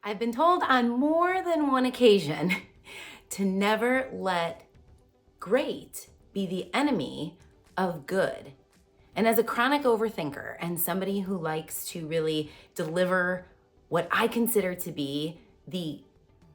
I've been told on more than one occasion to never let great be the enemy of good. And as a chronic overthinker and somebody who likes to really deliver what I consider to be the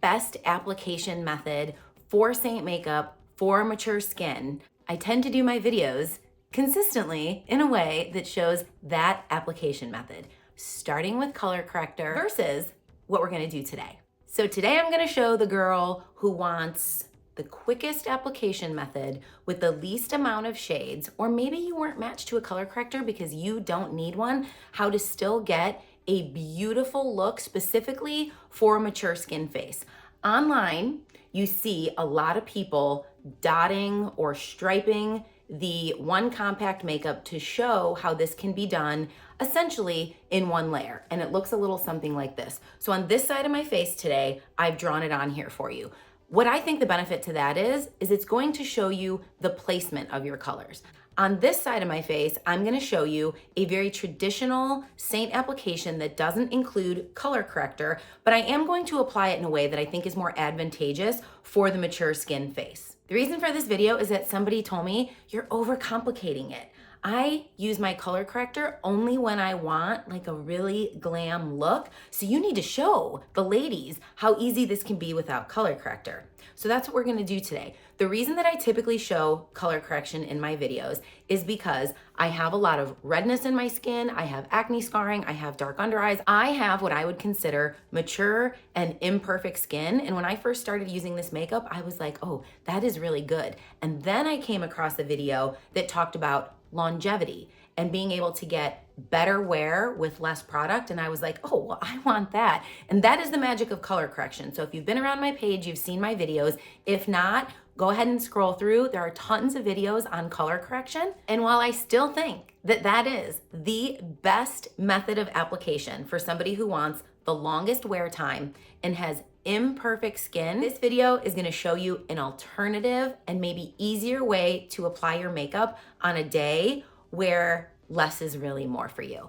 best application method for Seint makeup for mature skin, I tend to do my videos consistently in a way that shows that application method, starting with color corrector versus what we're gonna do today. So today I'm gonna show the girl who wants the quickest application method with the least amount of shades, or maybe you weren't matched to a color corrector because you don't need one, how to still get a beautiful look specifically for a mature skin face. Online, you see a lot of people dotting or striping the one compact makeup to show how this can be done essentially in one layer. And it looks a little something like this. So on this side of my face today, I've drawn it on here for you. What I think the benefit to that is it's going to show you the placement of your colors. On this side of my face, I'm gonna show you a very traditional Seint application that doesn't include color corrector, but I am going to apply it in a way that I think is more advantageous for the mature skin face. The reason for this video is that somebody told me, you're overcomplicating it. I use my color corrector only when I want like a really glam look. So you need to show the ladies how easy this can be without color corrector. So that's what we're gonna do today. The reason that I typically show color correction in my videos is because I have a lot of redness in my skin, I have acne scarring, I have dark under eyes. I have what I would consider mature and imperfect skin. And when I first started using this makeup, I was like, oh, that is really good. And then I came across a video that talked about longevity and being able to get better wear with less product. And I was like, oh, well, I want that. And that is the magic of color correction. So if you've been around my page, you've seen my videos. If not, go ahead and scroll through. There are tons of videos on color correction. And while I still think that that is the best method of application for somebody who wants the longest wear time and has imperfect skin, this video is gonna show you an alternative and maybe easier way to apply your makeup on a day where less is really more for you.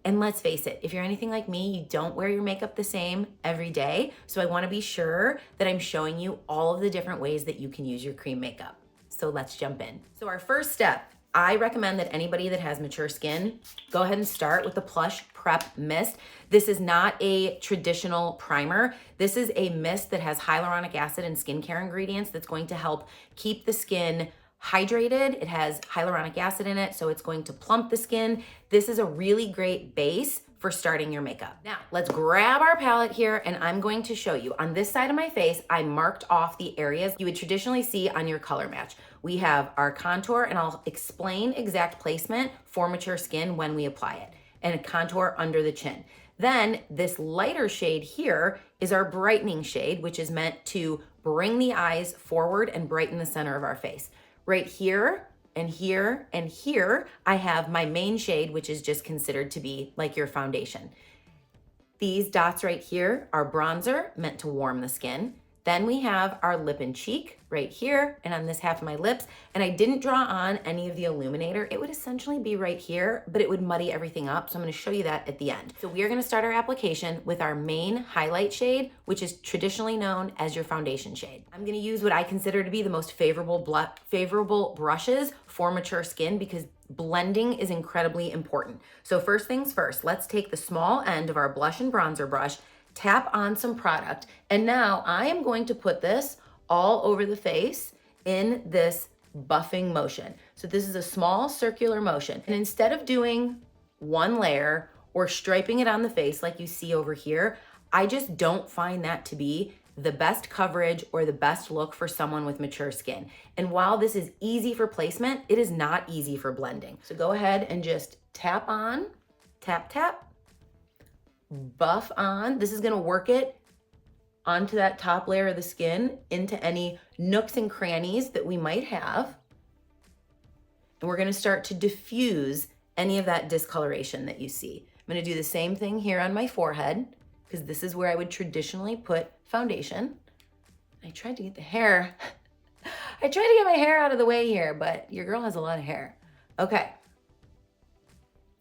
And let's face it, if you're anything like me, you don't wear your makeup the same every day. So I wanna be sure that I'm showing you all of the different ways that you can use your cream makeup. So let's jump in. So our first step, I recommend that anybody that has mature skin, go ahead and start with the Plush Prep Mist. This is not a traditional primer. This is a mist that has hyaluronic acid and skincare ingredients that's going to help keep the skin hydrated. It has hyaluronic acid in it, so it's going to plump the skin. This is a really great base for starting your makeup. Now, let's grab our palette here and I'm going to show you. On this side of my face, I marked off the areas you would traditionally see on your color match. We have our contour, and I'll explain exact placement for mature skin when we apply it, and a contour under the chin. Then this lighter shade here is our brightening shade, which is meant to bring the eyes forward and brighten the center of our face. Right here, and here, and here, I have my main shade, which is just considered to be like your foundation. These dots right here are bronzer, meant to warm the skin. Then we have our lip and cheek right here and on this half of my lips. And I didn't draw on any of the illuminator. It would essentially be right here, but it would muddy everything up. So I'm gonna show you that at the end. So we are gonna start our application with our main highlight shade, which is traditionally known as your foundation shade. I'm gonna use what I consider to be the most favorable brushes for mature skin because blending is incredibly important. So first things first, let's take the small end of our blush and bronzer brush, tap on some product, and now I am going to put this all over the face in this buffing motion. So this is a small circular motion. And instead of doing one layer or striping it on the face like you see over here, I just don't find that to be the best coverage or the best look for someone with mature skin. And while this is easy for placement, it is not easy for blending. So go ahead and just tap on, tap, tap, buff on. This is gonna work it onto that top layer of the skin, into any nooks and crannies that we might have. And we're gonna start to diffuse any of that discoloration that you see. I'm gonna do the same thing here on my forehead, because this is where I would traditionally put foundation. I tried to get the hair, I tried to get my hair out of the way here, but your girl has a lot of hair. Okay.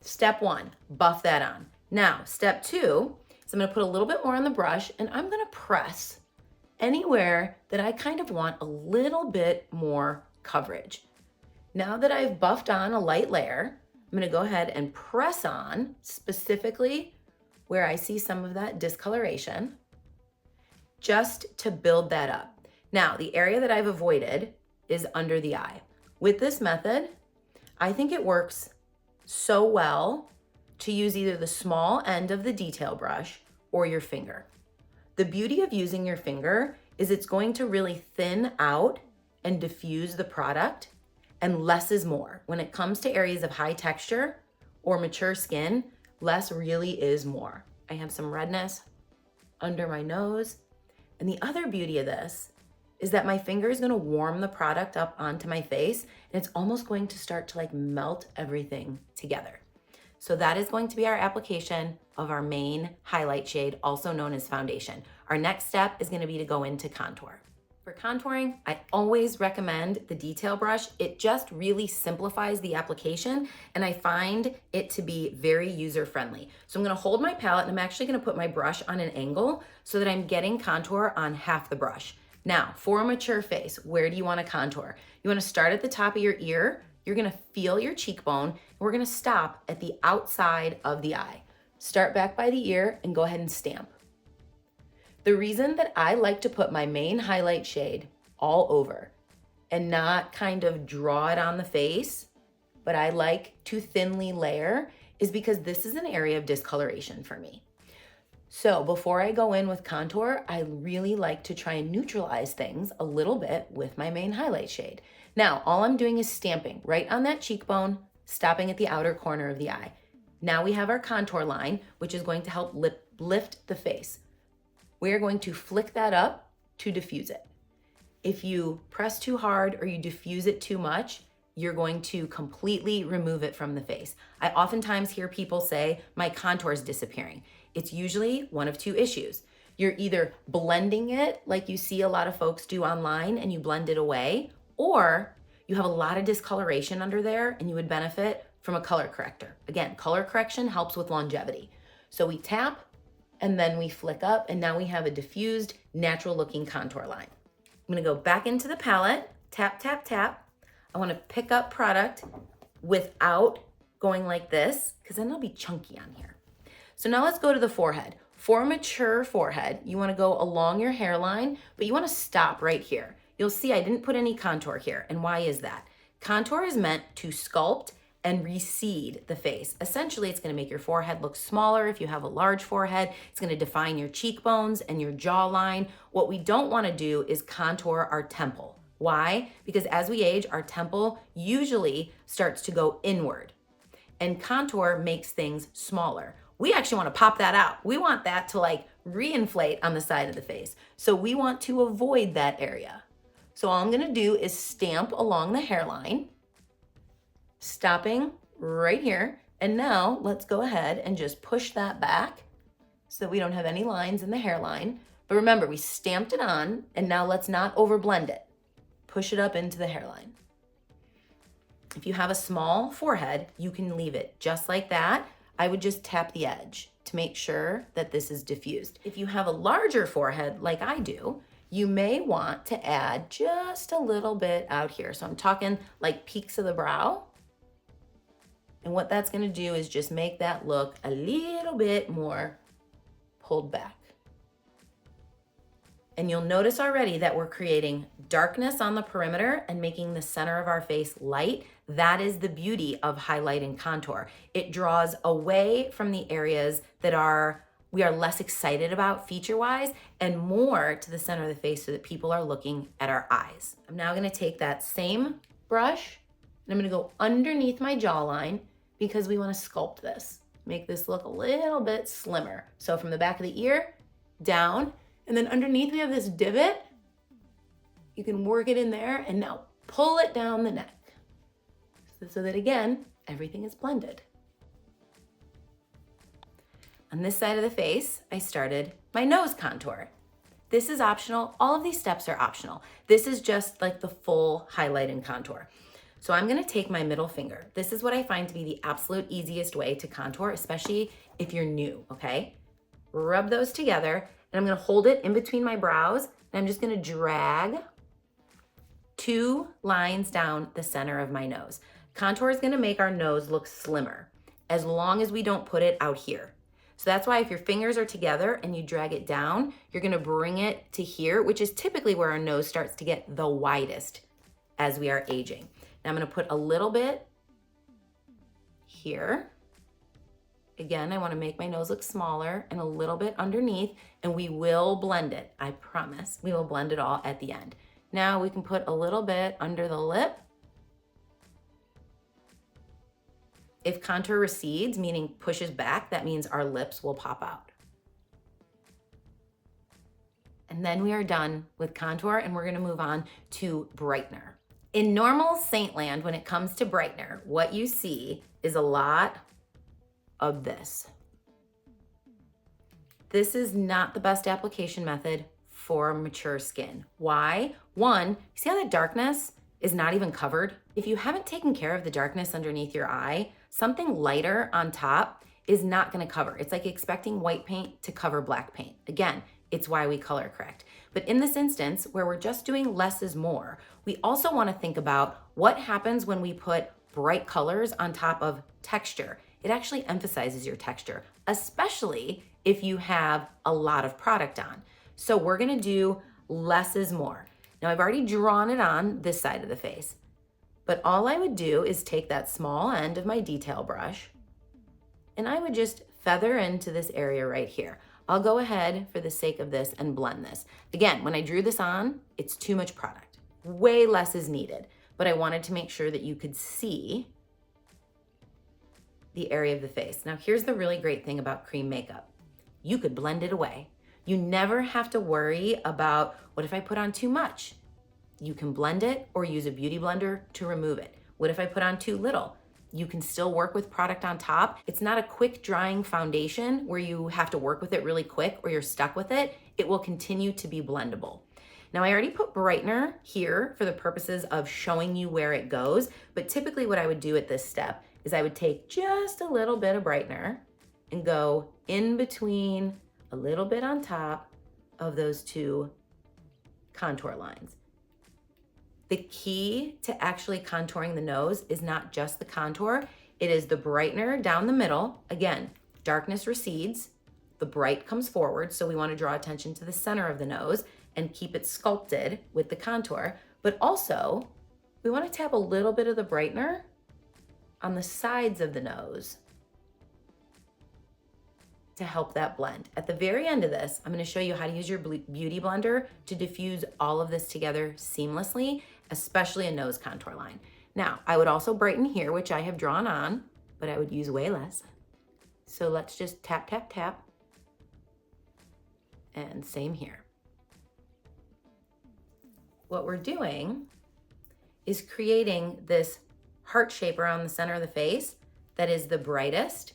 Step one, buff that on. Now, step two is So I'm gonna put a little bit more on the brush and I'm gonna press anywhere that I kind of want a little bit more coverage. Now that I've buffed on a light layer, I'm gonna go ahead and press on specifically where I see some of that discoloration, just to build that up. Now, the area that I've avoided is under the eye. With this method, I think it works so well to use either the small end of the detail brush or your finger. The beauty of using your finger is it's going to really thin out and diffuse the product, and less is more. When it comes to areas of high texture or mature skin, less really is more. I have some redness under my nose. And the other beauty of this is that my finger is gonna warm the product up onto my face, and it's almost going to start to like melt everything together. So that is going to be our application of our main highlight shade, also known as foundation. Our next step is gonna be to go into contour. For contouring, I always recommend the detail brush. It just really simplifies the application, and I find it to be very user-friendly. So I'm gonna hold my palette, and I'm actually gonna put my brush on an angle so that I'm getting contour on half the brush. Now, for a mature face, where do you wanna contour? You wanna start at the top of your ear, you're gonna feel your cheekbone, and we're gonna stop at the outside of the eye. Start back by the ear and go ahead and stamp. The reason that I like to put my main highlight shade all over and not kind of draw it on the face, but I like to thinly layer, is because this is an area of discoloration for me. So before I go in with contour, I really like to try and neutralize things a little bit with my main highlight shade. Now, all I'm doing is stamping right on that cheekbone, stopping at the outer corner of the eye. Now we have our contour line, which is going to help lift the face. We're going to flick that up to diffuse it. If you press too hard or you diffuse it too much, you're going to completely remove it from the face. I oftentimes hear people say, my contour is disappearing. It's usually one of two issues. You're either blending it like you see a lot of folks do online and you blend it away, or you have a lot of discoloration under there and you would benefit from a color corrector. Again, color correction helps with longevity. So we tap, and then we flick up, and now we have a diffused, natural looking contour line. I'm gonna go back into the palette, tap, tap, tap. I wanna pick up product without going like this, because then it'll be chunky on here. So now let's go to the forehead. For a mature forehead, you wanna go along your hairline, but you wanna stop right here. You'll see I didn't put any contour here, and why is that? Contour is meant to sculpt and recede the face. Essentially, it's gonna make your forehead look smaller if you have a large forehead. It's gonna define your cheekbones and your jawline. What we don't wanna do is contour our temple. Why? Because as we age, our temple usually starts to go inward, and contour makes things smaller. We actually wanna pop that out. We want that to like reinflate on the side of the face. So we want to avoid that area. So all I'm gonna do is stamp along the hairline, stopping right here. And now let's go ahead and just push that back so that we don't have any lines in the hairline. But remember, we stamped it on, and now let's not overblend it. Push it up into the hairline. If you have a small forehead, you can leave it just like that. I would just tap the edge to make sure that this is diffused. If you have a larger forehead like I do, you may want to add just a little bit out here. So I'm talking like peaks of the brow. And what that's gonna do is just make that look a little bit more pulled back. And you'll notice already that we're creating darkness on the perimeter and making the center of our face light. That is the beauty of highlight and contour. It draws away from the areas that we are less excited about feature-wise, and more to the center of the face so that people are looking at our eyes. I'm now gonna take that same brush and I'm gonna go underneath my jawline, because we wanna sculpt this, make this look a little bit slimmer. So from the back of the ear, down, and then underneath we have this divot. You can work it in there and now pull it down the neck. So that again, everything is blended. On this side of the face, I started my nose contour. This is optional. All of these steps are optional. This is just like the full highlight and contour. So I'm gonna take my middle finger. This is what I find to be the absolute easiest way to contour, especially if you're new, okay? rub those together, and I'm gonna hold it in between my brows, and I'm just gonna drag 2 lines down the center of my nose. Contour is gonna make our nose look slimmer, as long as we don't put it out here. So that's why if your fingers are together and you drag it down, you're gonna bring it to here, which is typically where our nose starts to get the widest as we are aging. Now I'm gonna put a little bit here. Again, I wanna make my nose look smaller, and a little bit underneath, and we will blend it, I promise. We will blend it all at the end. Now we can put a little bit under the lip. If contour recedes, meaning pushes back, that means our lips will pop out. And then we are done with contour, and we're gonna move on to brightener. In normal Seint land, when it comes to brightener, what you see is a lot of this. This is not the best application method for mature skin. Why? One, see how that darkness is not even covered? If you haven't taken care of the darkness underneath your eye, something lighter on top is not gonna cover. It's like expecting white paint to cover black paint. Again, it's why we color correct. But in this instance, where we're just doing less is more, we also wanna think about what happens when we put bright colors on top of texture. It actually emphasizes your texture, especially if you have a lot of product on. So we're gonna do less is more. Now I've already drawn it on this side of the face, but all I would do is take that small end of my detail brush, and I would just feather into this area right here. I'll go ahead for the sake of this and blend this. Again, when I drew this on, it's too much product. Way less is needed, but I wanted to make sure that you could see the area of the face. Now here's the really great thing about cream makeup. You could blend it away. You never have to worry about, what if I put on too much? You can blend it or use a beauty blender to remove it. What if I put on too little? You can still work with product on top. It's not a quick drying foundation where you have to work with it really quick or you're stuck with it. It will continue to be blendable. Now I already put brightener here for the purposes of showing you where it goes, but typically what I would do at this step is I would take just a little bit of brightener and go in between a little bit on top of those 2 contour lines. The key to actually contouring the nose is not just the contour, it is the brightener down the middle. Again, darkness recedes, the bright comes forward, so we want to draw attention to the center of the nose and keep it sculpted with the contour, but also we want to tap a little bit of the brightener on the sides of the nose to help that blend. At the very end of this, I'm gonna show you how to use your beauty blender to diffuse all of this together seamlessly, especially a nose contour line. Now, I would also brighten here, which I have drawn on, but I would use way less. So let's just tap, tap, tap. And same here. What we're doing is creating this heart shape around the center of the face that is the brightest,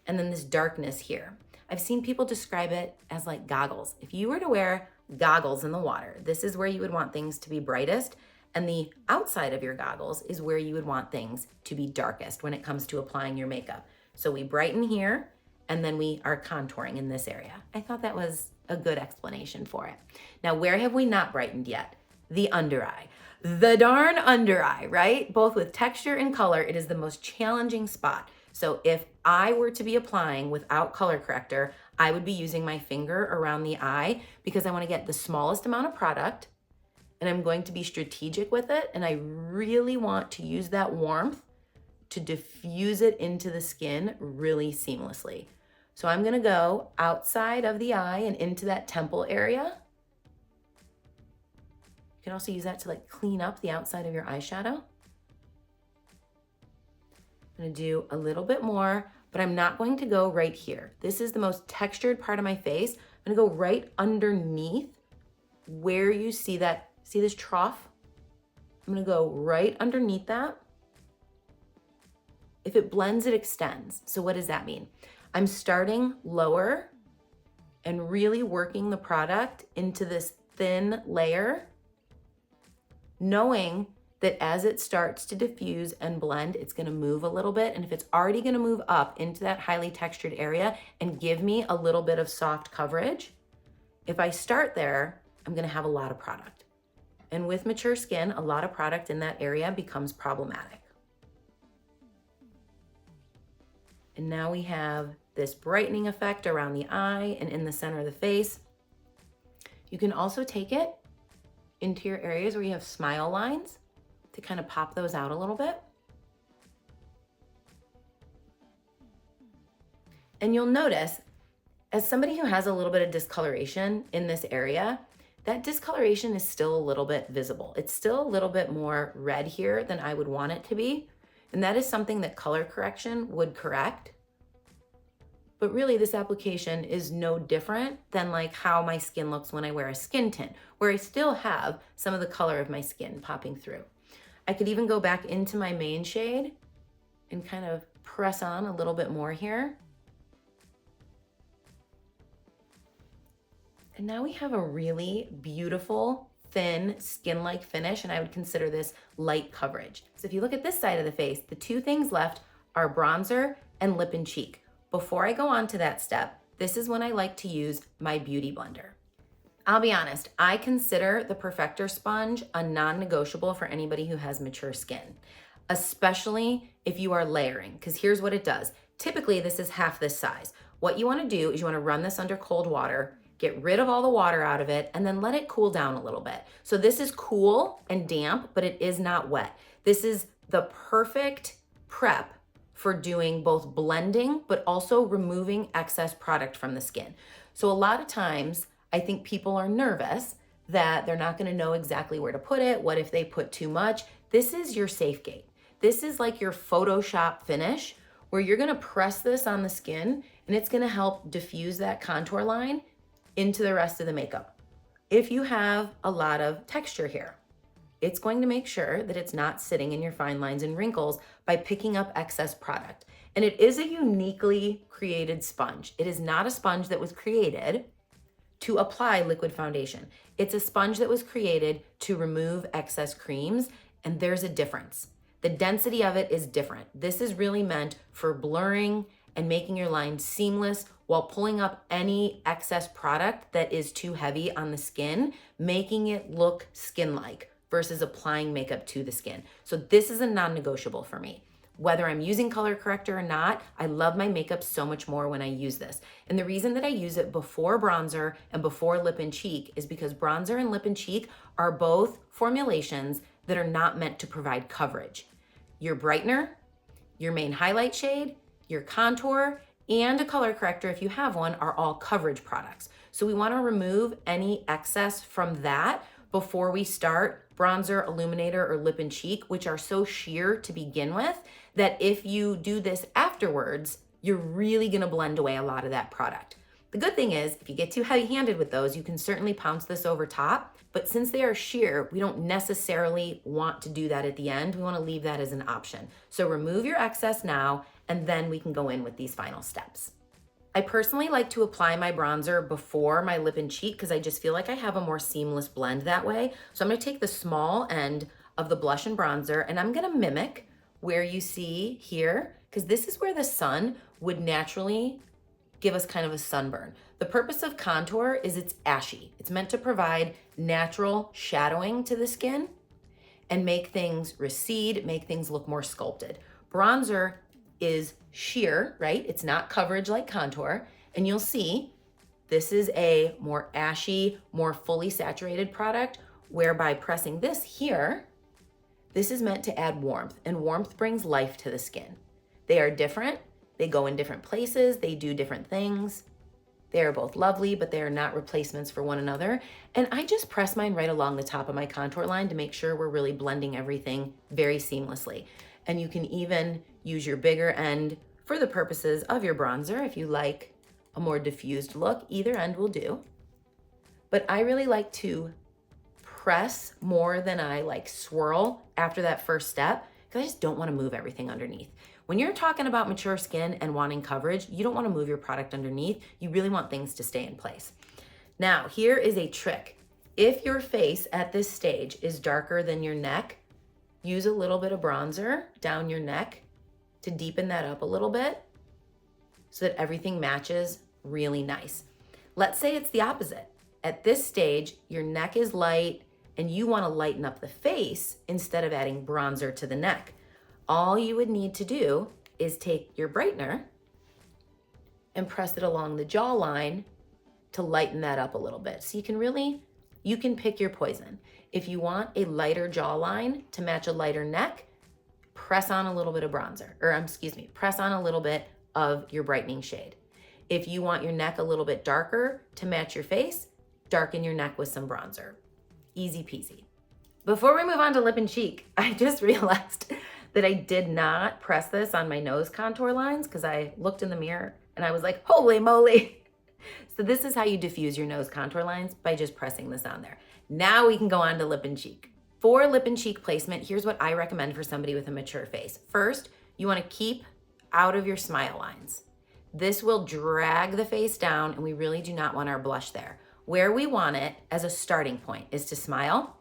and then this darkness here. I've seen people describe it as like goggles. If you were to wear goggles in the water, this is where you would want things to be brightest, and the outside of your goggles is where you would want things to be darkest when it comes to applying your makeup. So we brighten here, and then we are contouring in this area. I thought that was a good explanation for it. Now, where have we not brightened yet? The under eye. The darn under eye, right? Both with texture and color, it is the most challenging spot. So if I were to be applying without color corrector, I would be using my finger around the eye because I want to get the smallest amount of product, and I'm going to be strategic with it, and I really want to use that warmth to diffuse it into the skin really seamlessly. So I'm gonna go outside of the eye and into that temple area. You can also use that to like clean up the outside of your eyeshadow. I'm gonna do a little bit more, but I'm not going to go right here. This is the most textured part of my face. I'm gonna go right underneath where you see that, see this trough? I'm gonna go right underneath that. If it blends, it extends. So what does that mean? I'm starting lower and really working the product into this thin layer, knowing that as it starts to diffuse and blend, it's gonna move a little bit. And if it's already gonna move up into that highly textured area and give me a little bit of soft coverage, if I start there, I'm gonna have a lot of product. And with mature skin, a lot of product in that area becomes problematic. And now we have this brightening effect around the eye and in the center of the face. You can also take it into your areas where you have smile lines to kind of pop those out a little bit. And you'll notice, as somebody who has a little bit of discoloration in this area, that discoloration is still a little bit visible. It's still a little bit more red here than I would want it to be. And that is something that color correction would correct. But really, this application is no different than like how my skin looks when I wear a skin tint, where I still have some of the color of my skin popping through. I could even go back into my main shade and kind of press on a little bit more here. And now we have a really beautiful, thin, skin-like finish, and I would consider this light coverage. So if you look at this side of the face, the two things left are bronzer and lip and cheek. Before I go on to that step, this is when I like to use my beauty blender. I'll be honest, I consider the Perfector sponge a non-negotiable for anybody who has mature skin, especially if you are layering, because here's what it does. Typically, this is half this size. What you want to do is you want to run this under cold water, get rid of all the water out of it, and then let it cool down a little bit. So this is cool and damp, but it is not wet. This is the perfect prep for doing both blending, but also removing excess product from the skin. So a lot of times, I think people are nervous that they're not gonna know exactly where to put it. What if they put too much? This is your safe gate. This is like your Photoshop finish where you're gonna press this on the skin and it's gonna help diffuse that contour line into the rest of the makeup. If you have a lot of texture here, it's going to make sure that it's not sitting in your fine lines and wrinkles by picking up excess product. And it is a uniquely created sponge. It is not a sponge that was created to apply liquid foundation. It's a sponge that was created to remove excess creams, and there's a difference. The density of it is different. This is really meant for blurring and making your lines seamless while pulling up any excess product that is too heavy on the skin, making it look skin-like versus applying makeup to the skin. So this is a non-negotiable for me. Whether I'm using color corrector or not, I love my makeup so much more when I use this. And the reason that I use it before bronzer and before lip and cheek is because bronzer and lip and cheek are both formulations that are not meant to provide coverage. Your brightener, your main highlight shade, your contour, and a color corrector, if you have one, are all coverage products. So we wanna remove any excess from that before we start bronzer, illuminator, or lip and cheek, which are so sheer to begin with, that if you do this afterwards, you're really gonna blend away a lot of that product. The good thing is, if you get too heavy-handed with those, you can certainly pounce this over top, but since they are sheer, we don't necessarily want to do that at the end. We wanna leave that as an option. So remove your excess now, and then we can go in with these final steps. I personally like to apply my bronzer before my lip and cheek because I just feel like I have a more seamless blend that way. So I'm gonna take the small end of the blush and bronzer and I'm gonna mimic where you see here, because this is where the sun would naturally give us kind of a sunburn. The purpose of contour is it's ashy. It's meant to provide natural shadowing to the skin and make things recede, make things look more sculpted. Bronzer is sheer, right? It's not coverage like contour. And you'll see this is a more ashy, more fully saturated product, whereby pressing this here, this is meant to add warmth, and warmth brings life to the skin. They are different. They go in different places. They do different things. They are both lovely, but they are not replacements for one another. And I just press mine right along the top of my contour line to make sure we're really blending everything very seamlessly. And you can even use your bigger end for the purposes of your bronzer if you like a more diffused look. Either end will do. But I really like to press more than I like swirl after that first step because I just don't want to move everything underneath. When you're talking about mature skin and wanting coverage, you don't want to move your product underneath. You really want things to stay in place. Now, here is a trick. If your face at this stage is darker than your neck, use a little bit of bronzer down your neck to deepen that up a little bit so that everything matches really nice. Let's say it's the opposite. At this stage, your neck is light and you want to lighten up the face instead of adding bronzer to the neck. All you would need to do is take your brightener and press it along the jawline to lighten that up a little bit. So you can pick your poison. If you want a lighter jawline to match a lighter neck, press on a little bit of bronzer, press on a little bit of your brightening shade. If you want your neck a little bit darker to match your face, darken your neck with some bronzer. Easy peasy. Before we move on to lip and cheek, I just realized that I did not press this on my nose contour lines because I looked in the mirror and I was like, holy moly. So this is how you diffuse your nose contour lines, by just pressing this on there. Now we can go on to lip and cheek. For lip and cheek placement, here's what I recommend for somebody with a mature face. First, you want to keep out of your smile lines. This will drag the face down and we really do not want our blush there. Where we want it as a starting point is to smile,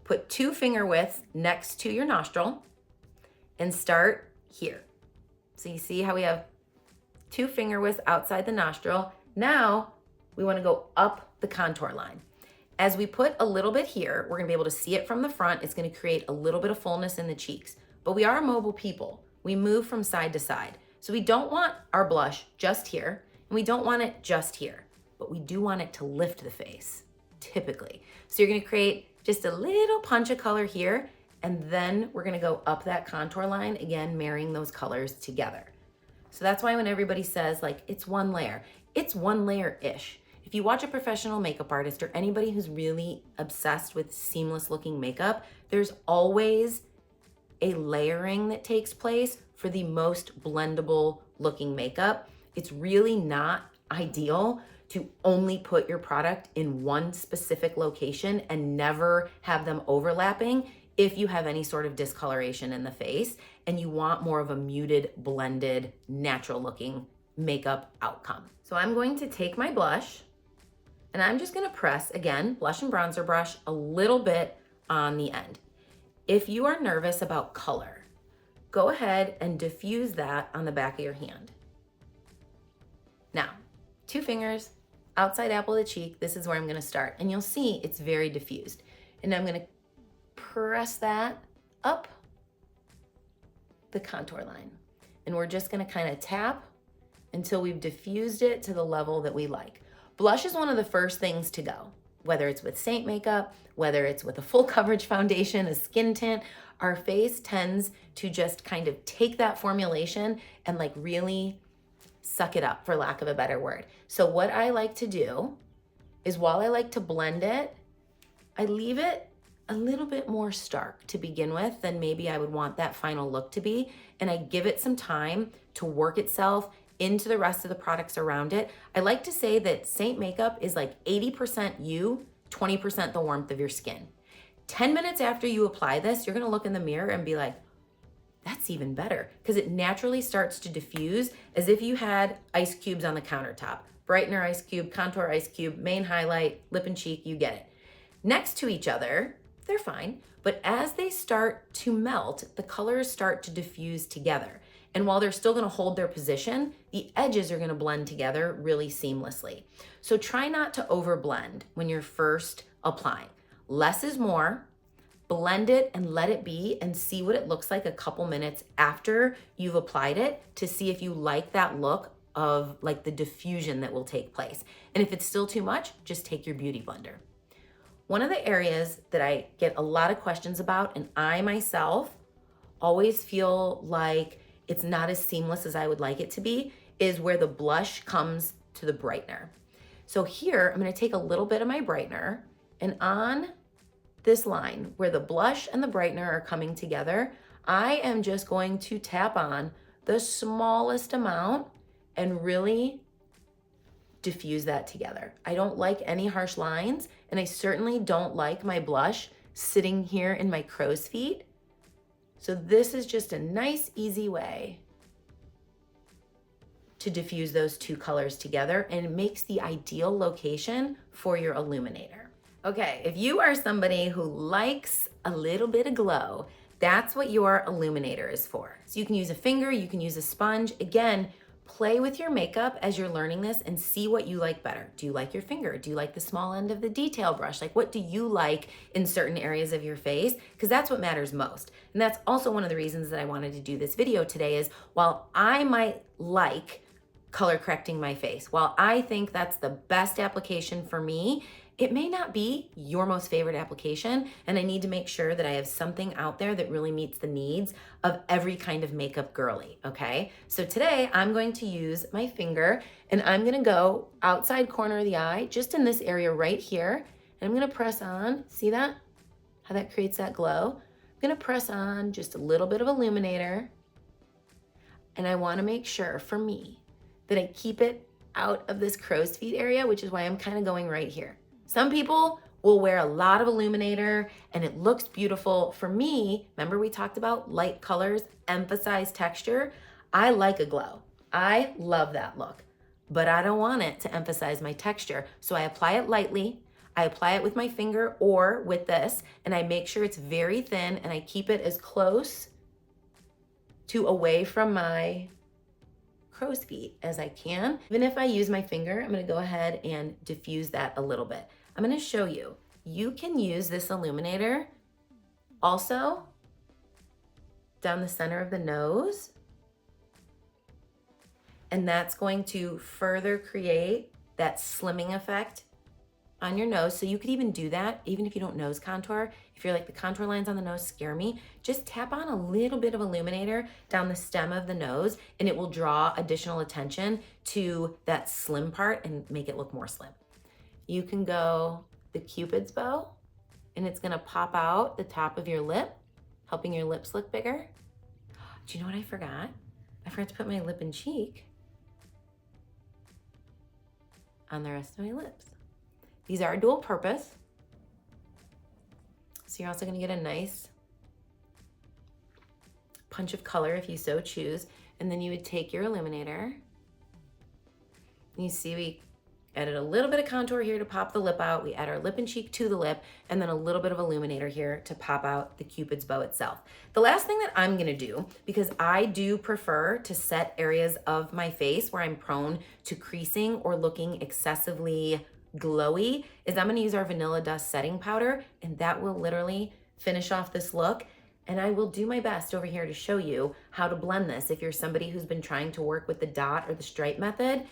put 2 finger widths next to your nostril and start here. So you see how we have 2 finger widths outside the nostril. Now we want to go up the contour line. As we put a little bit here, we're gonna be able to see it from the front. It's gonna create a little bit of fullness in the cheeks, but we are mobile people. We move from side to side. So we don't want our blush just here, and we don't want it just here, but we do want it to lift the face, typically. So you're gonna create just a little punch of color here, and then we're gonna go up that contour line, again, marrying those colors together. So that's why when everybody says like, it's 1 layer, it's 1 layer-ish. If you watch a professional makeup artist or anybody who's really obsessed with seamless looking makeup, there's always a layering that takes place for the most blendable looking makeup. It's really not ideal to only put your product in one specific location and never have them overlapping if you have any sort of discoloration in the face and you want more of a muted, blended, natural looking makeup outcome. So I'm going to take my blush and I'm just gonna press, again, blush and bronzer brush, a little bit on the end. If you are nervous about color, go ahead and diffuse that on the back of your hand. Now, 2 fingers, outside apple of the cheek, this is where I'm gonna start. And you'll see it's very diffused. And I'm gonna press that up the contour line. And we're just gonna kind of tap until we've diffused it to the level that we like. Blush is one of the first things to go, whether it's with Seint makeup, whether it's with a full coverage foundation, a skin tint. Our face tends to just kind of take that formulation and like really suck it up, for lack of a better word. So what I like to do is, while I like to blend it, I leave it a little bit more stark to begin with than maybe I would want that final look to be. And I give it some time to work itself into the rest of the products around it. I like to say that Seint makeup is like 80% you, 20% the warmth of your skin. 10 minutes after you apply this, you're gonna look in the mirror and be like, that's even better, because it naturally starts to diffuse as if you had ice cubes on the countertop. Brightener ice cube, contour ice cube, main highlight, lip and cheek, you get it. Next to each other, they're fine, but as they start to melt, the colors start to diffuse together. And while they're still gonna hold their position, the edges are gonna blend together really seamlessly. So try not to overblend when you're first applying. Less is more. Blend it and let it be and see what it looks like a couple minutes after you've applied it to see if you like that look of like the diffusion that will take place. And if it's still too much, just take your beauty blender. One of the areas that I get a lot of questions about, and I myself always feel like it's not as seamless as I would like it to be, is where the blush comes to the brightener. So here, I'm gonna take a little bit of my brightener, and on this line where the blush and the brightener are coming together, I am just going to tap on the smallest amount and really diffuse that together. I don't like any harsh lines, and I certainly don't like my blush sitting here in my crow's feet. So this is just a nice, easy way to diffuse those 2 colors together, and it makes the ideal location for your illuminator. Okay, if you are somebody who likes a little bit of glow, that's what your illuminator is for. So you can use a finger, you can use a sponge. Again, play with your makeup as you're learning this and see what you like better. Do you like your finger? Do you like the small end of the detail brush? Like, what do you like in certain areas of your face? Because that's what matters most. And that's also one of the reasons that I wanted to do this video today is while I might like color correcting my face, while I think that's the best application for me, it may not be your most favorite application, and I need to make sure that I have something out there that really meets the needs of every kind of makeup girly, okay? So today I'm going to use my finger and I'm gonna go outside corner of the eye, just in this area right here, and I'm gonna press on, see that? How that creates that glow? I'm gonna press on just a little bit of illuminator, and I wanna make sure, for me, that I keep it out of this crow's feet area, which is why I'm kind of going right here. Some people will wear a lot of illuminator and it looks beautiful. For me, remember we talked about light colors, emphasize texture. I like a glow. I love that look, but I don't want it to emphasize my texture. So I apply it lightly. I apply it with my finger or with this, and I make sure it's very thin and I keep it as close to away from my crow's feet as I can. Even if I use my finger, I'm gonna go ahead and diffuse that a little bit. I'm gonna show you. You can use this illuminator also down the center of the nose, and that's going to further create that slimming effect on your nose. So you could even do that even if you don't nose contour. If you're like, the contour lines on the nose scare me, just tap on a little bit of illuminator down the stem of the nose and it will draw additional attention to that slim part and make it look more slim. You can go the Cupid's bow and it's gonna pop out the top of your lip, helping your lips look bigger. Do you know what I forgot? I forgot to put my lip and cheek on the rest of my lips. These are dual purpose. So you're also gonna get a nice punch of color if you so choose. And then you would take your illuminator. And you see we added a little bit of contour here to pop the lip out. We add our lip and cheek to the lip, and then a little bit of illuminator here to pop out the Cupid's bow itself. The last thing that I'm gonna do, because I do prefer to set areas of my face where I'm prone to creasing or looking excessively glowy, is I'm gonna use our Vanilla Dust setting powder, and that will literally finish off this look. And I will do my best over here to show you how to blend this. If you're somebody who's been trying to work with the dot or the stripe method,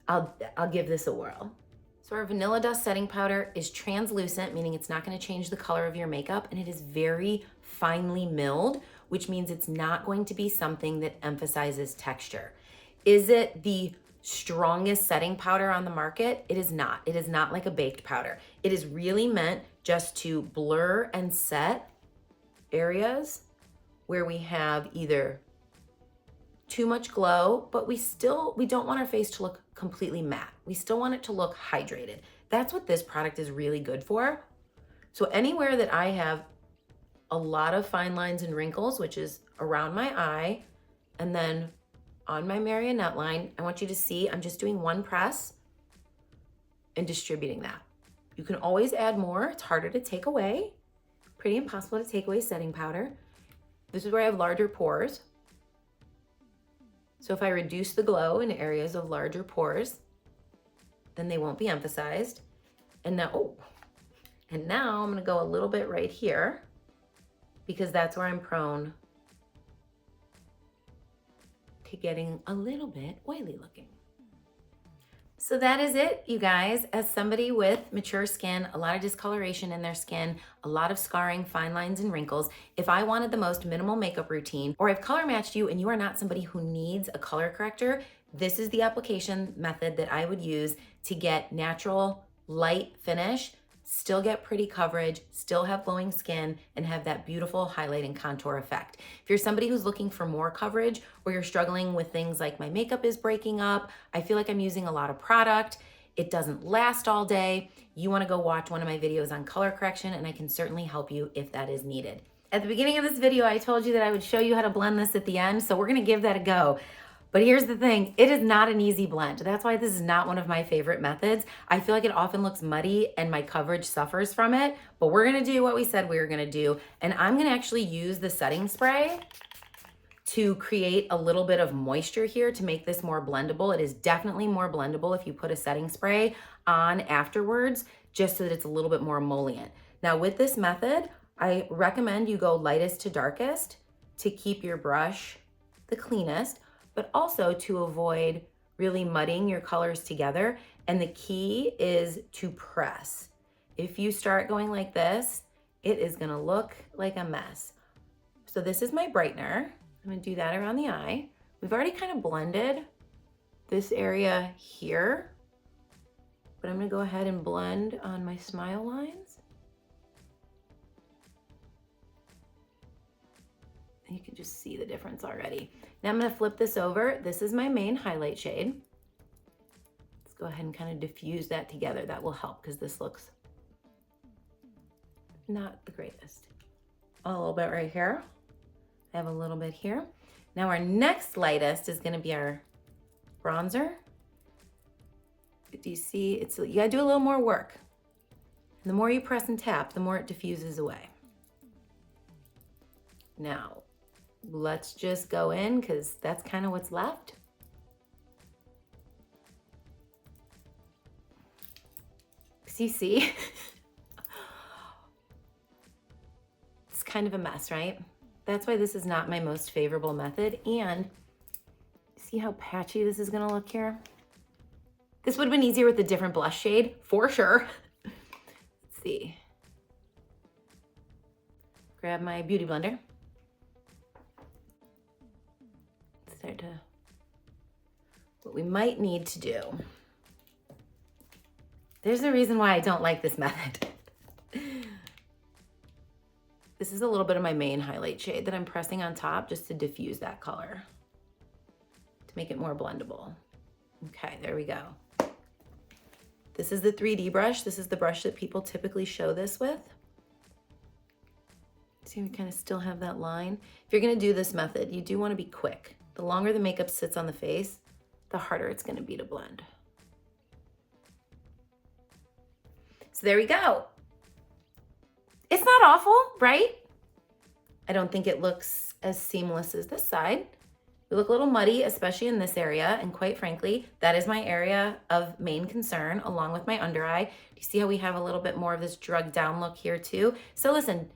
I'll give this a whirl. So our Vanilla Dust setting powder is translucent, meaning it's not gonna change the color of your makeup, and it is very finely milled, which means it's not going to be something that emphasizes texture. Is it the strongest setting powder on the market? It is not. It is not like a baked powder. It is really meant just to blur and set areas where we have either too much glow, but we don't want our face to look completely matte. We still want it to look hydrated. That's what this product is really good for. So anywhere that I have a lot of fine lines and wrinkles, which is around my eye, and then on my marionette line, I want you to see I'm just doing one press and distributing that. You can always add more. It's harder to take away. Pretty impossible to take away setting powder. This is where I have larger pores. So if I reduce the glow in areas of larger pores, then they won't be emphasized. And now I'm gonna go a little bit right here because that's where I'm prone to getting a little bit oily looking. So that is it, you guys. As somebody with mature skin, a lot of discoloration in their skin, a lot of scarring, fine lines, and wrinkles, if I wanted the most minimal makeup routine, or I've color matched you and you are not somebody who needs a color corrector, this is the application method that I would use to get natural, light finish, still get pretty coverage, still have glowing skin, and have that beautiful highlight and contour effect. If you're somebody who's looking for more coverage, or you're struggling with things like my makeup is breaking up, I feel like I'm using a lot of product, it doesn't last all day, you wanna go watch one of my videos on color correction, and I can certainly help you if that is needed. At the beginning of this video, I told you that I would show you how to blend this at the end, so we're gonna give that a go. But here's the thing, it is not an easy blend. That's why this is not one of my favorite methods. I feel like it often looks muddy and my coverage suffers from it, but we're gonna do what we said we were gonna do. And I'm gonna actually use the setting spray to create a little bit of moisture here to make this more blendable. It is definitely more blendable if you put a setting spray on afterwards, just so that it's a little bit more emollient. Now with this method, I recommend you go lightest to darkest to keep your brush the cleanest, but also to avoid really muddying your colors together. And the key is to press. If you start going like this, it is gonna look like a mess. So this is my brightener. I'm gonna do that around the eye. We've already kind of blended this area here, but I'm gonna go ahead and blend on my smile lines. You can just see the difference already. Now I'm gonna flip this over. This is my main highlight shade. Let's go ahead and kind of diffuse that together. That will help because this looks not the greatest. A little bit right here. I have a little bit here. Now our next lightest is gonna be our bronzer. Do you see, you gotta do a little more work. And the more you press and tap, the more it diffuses away. Now, let's just go in because that's kind of what's left. See? It's kind of a mess, right? That's why this is not my most favorable method. And see how patchy this is gonna look here? This would have been easier with a different blush shade, for sure. Let's see. Grab my beauty blender. Start to, what we might need to do. There's a reason why I don't like this method. This is a little bit of my main highlight shade that I'm pressing on top just to diffuse that color, to make it more blendable. Okay, there we go. This is the 3D brush. This is the brush that people typically show this with. See, we kind of still have that line. If you're gonna do this method, you do wanna be quick. The longer the makeup sits on the face, the harder it's gonna be to blend. So there we go. It's not awful, right? I don't think it looks as seamless as this side. We look a little muddy, especially in this area. And quite frankly, that is my area of main concern along with my under eye. Do you see how we have a little bit more of this drugged down look here too? So listen,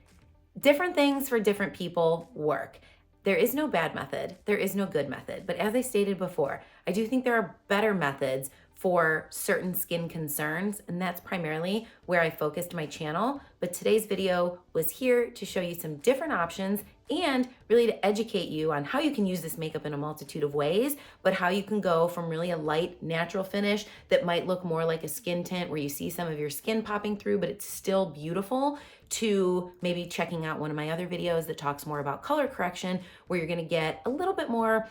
different things for different people work. There is no bad method. There is no good method. But as I stated before, I do think there are better methods for certain skin concerns, and that's primarily where I focused my channel. But today's video was here to show you some different options and really to educate you on how you can use this makeup in a multitude of ways, but how you can go from really a light, natural finish that might look more like a skin tint where you see some of your skin popping through, but it's still beautiful, to maybe checking out one of my other videos that talks more about color correction, where you're gonna get a little bit more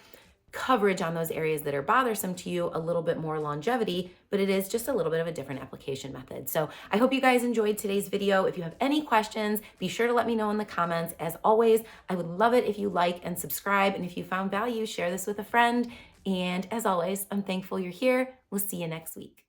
coverage on those areas that are bothersome to you, a little bit more longevity, but it is just a little bit of a different application method. So I hope you guys enjoyed today's video. If you have any questions, be sure to let me know in the comments. As always, I would love it if you like and subscribe. And if you found value, share this with a friend. And as always, I'm thankful you're here. We'll see you next week.